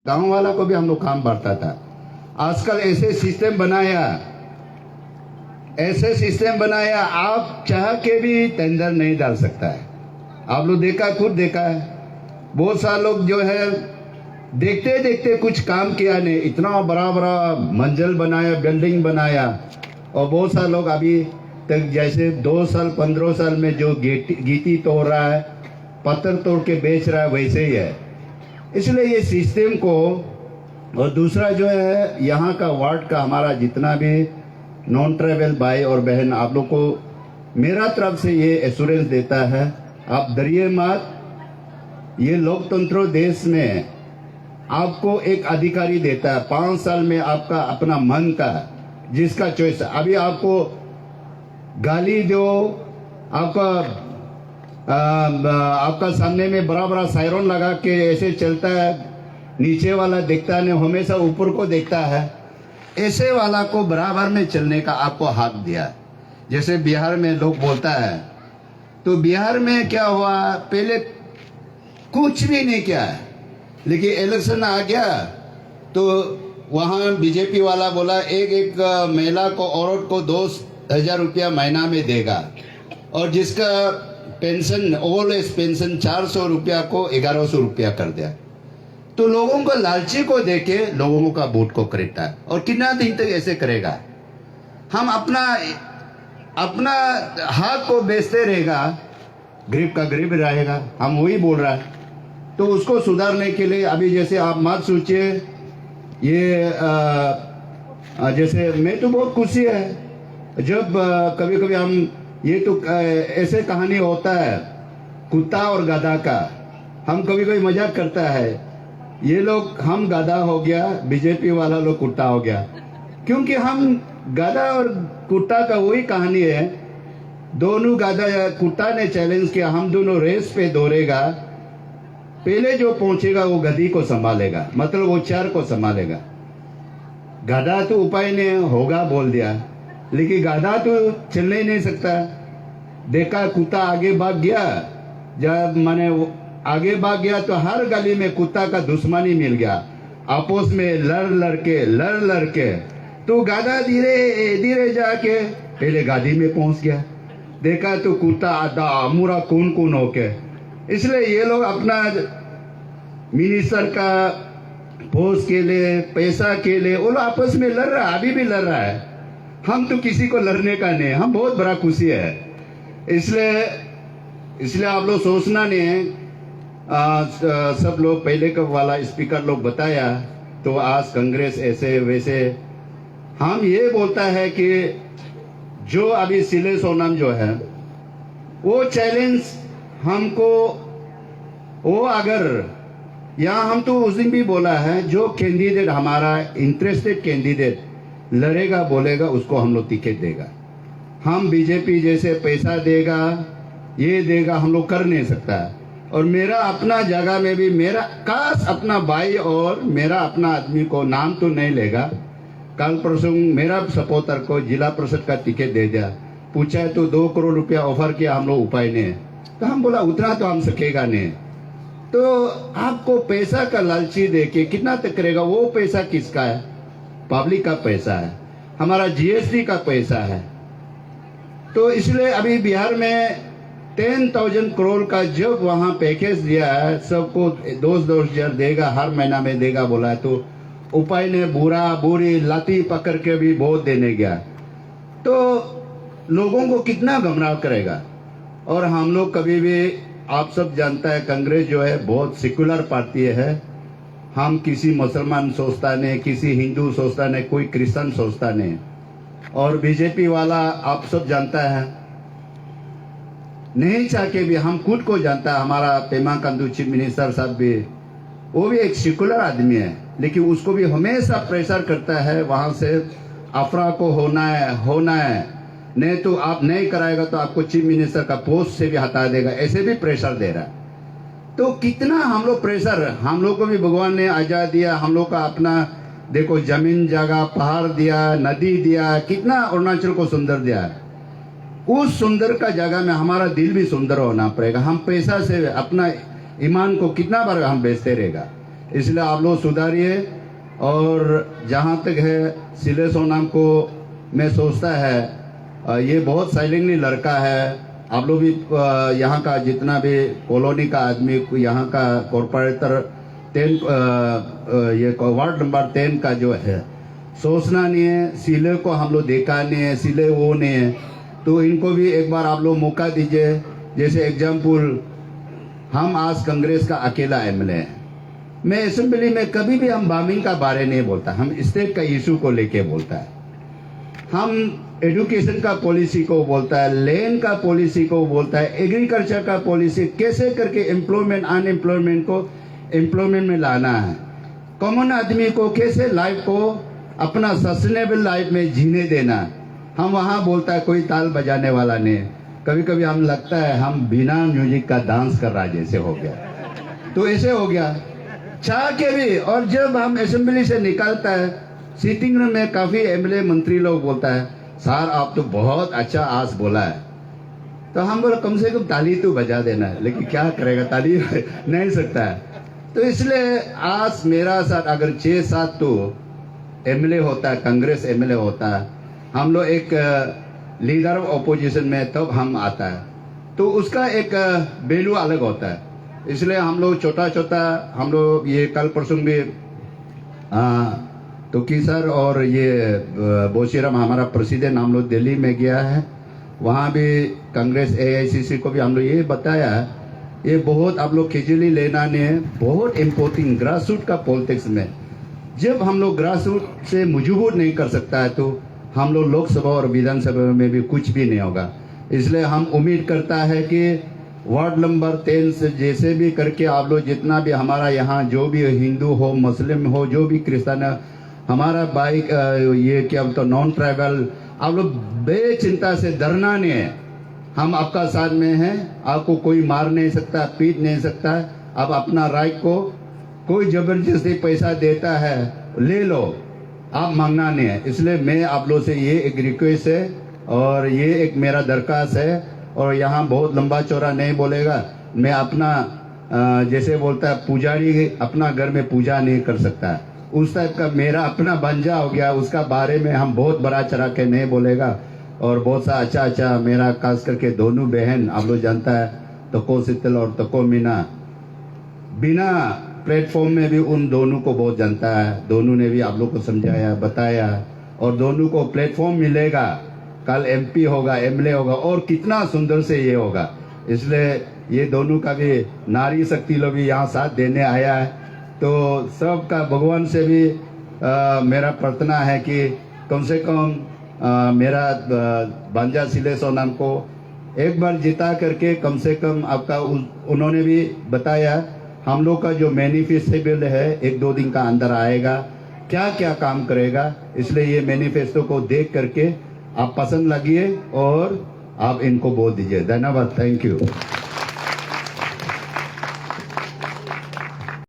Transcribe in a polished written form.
गांव वाला को भी हम लोग काम बांटता था। आजकल ऐसे सिस्टम बनाया आप चाह के भी टेंडर नहीं डाल सकता है। आप लोग खुद देखा है, बहुत सारे लोग जो है देखते देखते कुछ काम किया नहीं, इतना बड़ा बड़ा मंजिल बनाया, बिल्डिंग बनाया, और बहुत सारे लोग अभी तक जैसे 2 साल 15 साल में जो गीटी तोड़ रहा है, पत्थर तोड़ के बेच रहा है, वैसे ही है। इसलिए ये सिस्टम को, और दूसरा जो है यहाँ का वार्ड का हमारा जितना भी नॉन ट्राइबल भाई और बहन, आप लोग को मेरा तरफ से ये एश्योरेंस देता है, आप डरिए मत। ये लोकतंत्र देश में आपको एक अधिकारी देता है 5 साल में आपका अपना मन का जिसका चॉइस। अभी आपको गाली दो, आपका सामने में बड़ा बड़ा सायरन लगा के ऐसे चलता है, नीचे वाला देखता नहीं, हमेशा ऊपर को देखता है, ऐसे वाला को बराबर में चलने का आपको हक दिया। जैसे बिहार में लोग बोलता है, तो बिहार में क्या हुआ, पहले कुछ भी नहीं किया है, लेकिन इलेक्शन आ गया तो वहाँ बीजेपी वाला बोला एक महिला को, औरत को 2,000 रुपया महीना में देगा, और जिसका पेंशन ओल्ड एज पेंशन 400 रुपया को 1100 रुपया कर दिया। तो लोगों को लालची को देके लोगों का वोट को खरीदता है, और कितना दिन तक ऐसे करेगा। हम अपना हक को बेचते रहेगा, गरीब का गरीब रहेगा, हम वही बोल रहा है। तो उसको सुधारने के लिए अभी जैसे आप मत सोचिए, ये जैसे मैं तो बहुत खुशी है जब कभी कभी हम ये तो ऐसे कहानी होता है कुत्ता और गधा का, हम कभी कभी मजाक करता है, ये लोग हम गधा हो गया, बीजेपी वाला लोग कुत्ता हो गया, क्योंकि हम गधा और कुत्ता का वही कहानी है। दोनों गधा कुत्ता ने चैलेंज किया, हम दोनों रेस पे दौड़ेगा, पहले जो पहुंचेगा वो गधी को संभालेगा, मतलब वो चार को संभालेगा। गधा तो उपाय नहीं होगा बोल दिया, लेकिन गधा तो चलने ही नहीं सकता। देखा कुत्ता आगे भाग गया, जब मैंने आगे भाग गया तो हर गली में कुत्ता का दुश्मनी मिल गया, आपस में लड़ लड़ के तो गधा धीरे धीरे जाके पहले गाड़ी में पहुंच गया। देखा तो कुत्ता आधा अमूरा कौन होके। इसलिए ये लोग अपना मिनिस्टर का पोस्ट के लिए, पैसा के लिए वो लोग आपस में लड़ रहा है, अभी भी लड़ रहा है। हम तो किसी को लड़ने का नहीं, हम बहुत बड़ा खुशी है। इसलिए आप लोग सोचना नहीं है, सब लोग पहले का वाला स्पीकर लोग बताया तो आज कांग्रेस ऐसे वैसे। हम ये बोलता है कि जो अभी सिले सोनम जो है वो चैलेंज हमको, वो अगर यहाँ हम तो उस दिन भी बोला है, जो कैंडिडेट हमारा इंटरेस्टेड कैंडिडेट लड़ेगा बोलेगा उसको हम लोग टिकट देगा। हम बीजेपी जैसे पैसा देगा ये देगा हम लोग कर नहीं सकता। और मेरा अपना जगह में भी मेरा काश अपना भाई और मेरा अपना आदमी को नाम तो नहीं लेगा, कल परसों मेरा सपोर्टर को जिला परिषद का टिकट दे दिया, पूछा है तो 2 करोड़ रुपया ऑफर किया, हम लोग उपाय नहीं, तो हम बोला उतना तो हम सकेगा नहीं। तो आपको पैसा का लालची देके कितना तक करेगा? वो पैसा किसका है? पब्लिक का पैसा है, हमारा जीएसटी का पैसा है। तो इसलिए अभी बिहार में 10,000 करोड़ का जब वहां पैकेज दिया है, सबको 2,000 देगा, हर महीना में देगा बोला है, तो उपाय ने बुरी लाठी पकड़ के भी वोट देने गया, तो लोगों को कितना गुमराह करेगा। और हम लोग कभी भी, आप सब जानता है कांग्रेस जो है बहुत सेकुलर पार्टी है, हम किसी मुसलमान सोचता नहीं, किसी हिंदू सोचता नहीं, कोई क्रिश्चियन सोचता नहीं। और बीजेपी वाला आप सब जानता है, नहीं चाह के भी हम खुद को जानता है, हमारा पेमा खांडू चीफ मिनिस्टर साहब भी, वो भी एक सेकुलर आदमी है, लेकिन उसको भी हमेशा प्रेशर करता है वहां से अफरा को होना है, नहीं तो आप नहीं कराएगा तो आपको चीफ मिनिस्टर का पोस्ट से भी हटा देगा, ऐसे भी प्रेशर दे रहा है। तो कितना हम लोग प्रेशर, हम लोग को भी भगवान ने आजाद दिया, हम लोग का अपना देखो जमीन जगह पहाड़ दिया, नदी दिया, कितना अरुणाचल को सुंदर दिया है। उस सुंदर का जगह में हमारा दिल भी सुंदर होना पड़ेगा। हम पैसा से अपना ईमान को कितना बार हम बेचते रहेगा, इसलिए आप लोग सुधारिए। और जहाँ तक है सिले सोनाम को मैं सोचता है ये बहुत साइलेंटली लड़का है। आप लोग भी यहाँ का जितना भी कॉलोनी का आदमी, यहाँ का कॉर्पोरेटर 10 ये वार्ड नंबर 10 का जो है, सोचना नहीं है। सिले को हम लोग देखा नहीं है, सिले वो नहीं है, तो इनको भी एक बार आप लोग मौका दीजिए। जैसे एग्जाम्पल, हम आज कांग्रेस का अकेला एमएलए है। मैं असेंबली में कभी भी हम बामिंग का बारे नहीं बोलता, हम स्टेट का इशू को लेके बोलता है। हम एजुकेशन का पॉलिसी को बोलता है, लैंड का पॉलिसी को बोलता है, एग्रीकल्चर का पॉलिसी, कैसे करके एम्प्लॉयमेंट अनएम्प्लॉयमेंट को एम्प्लॉयमेंट में लाना है, कॉमन आदमी को कैसे लाइफ को अपना सस्टेनेबल लाइफ में जीने देना। हम वहाँ बोलता है कोई ताल बजाने वाला नहीं। कभी कभी हम लगता है हम बिना म्यूजिक का डांस कर रहा जैसे हो गया, तो ऐसे हो गया चाह के भी। और जब हम असेंबली से निकलता है, सीटिंग रूम में काफी एमएलए मंत्री लोग बोलता है, सर आप तो बहुत अच्छा आज बोला है। तो हम बोले कम से कम ताली तो बजा देना है, लेकिन क्या करेगा, ताली नहीं सकता है। तो इसलिए आज मेरा साथ अगर 6-7 तो एमएलए होता है, कांग्रेस एमएलए होता है, हम लोग एक लीडर ऑफ ऑपोजिशन में तब हम आता है, तो उसका एक वैल्यू अलग होता है। इसलिए हम लोग छोटा छोटा हम लोग ये कल परसों भी तो की सर और ये बोशीराम हमारा प्रेसिडेंट हम लोग दिल्ली में गया है, वहाँ भी कांग्रेस AICC को भी हम लोग ये बताया, ये बहुत आप लोग खिचड़ी लेना नहीं है, बहुत इम्पोर्टेंट ग्रास रूट का पॉलिटिक्स में। जब हम लोग ग्रास रूट से मजबूत नहीं कर सकता है तो हम लोग लोकसभा और विधानसभा में भी कुछ भी नहीं होगा। इसलिए हम उम्मीद करता है कि वार्ड नंबर 10 से जैसे भी करके आप लोग जितना भी हमारा यहाँ जो भी हिंदू हो, मुस्लिम हो, जो भी क्रिश्चियन है, हमारा बाइक ये क्या तो नॉन ट्राइबल, आप लोग बेचिंता से डरना नहीं है। हम आपका साथ में हैं, आपको कोई मार नहीं सकता, पीट नहीं सकता। आप अपना राइट को, कोई जबरदस्ती पैसा देता है ले लो, आप मांगना नहीं है। इसलिए मैं आप लोग से ये एक रिक्वेस्ट है और ये एक मेरा दरखास्त है। और यहाँ बहुत लंबा चौड़ा नहीं बोलेगा, मैं अपना जैसे बोलता है पुजारी अपना घर में पूजा नहीं कर सकता, उस टाइप का मेरा अपना बंजा हो गया। उसका बारे में हम बहुत बड़ा चढ़ा के नहीं बोलेगा। और बहुत सा अच्छा मेरा खास करके दोनों बहन आप लोग जानता है, तको शीतल और तको मीना, बिना प्लेटफॉर्म में भी उन दोनों को बहुत जानता है। दोनों ने भी आप लोग को समझाया, बताया, और दोनों को प्लेटफॉर्म मिलेगा, कल MP होगा, MLA होगा, और कितना सुंदर से ये होगा। इसलिए ये दोनों का भी नारी शक्ति लोग भी यहाँ साथ देने आया है। तो सबका भगवान से भी मेरा प्रार्थना है कि कम से कम मेरा भांजा सिले सोनाम को एक बार जिता करके, कम से कम आपका उन्होंने भी बताया हम लोग का जो मैनिफेस्टो बिल है 1-2 दिन का अंदर आएगा, क्या क्या काम करेगा। इसलिए ये मैनिफेस्टो को देख करके आप पसंद लगिए और आप इनको वोट दीजिए। धन्यवाद, थैंक यू।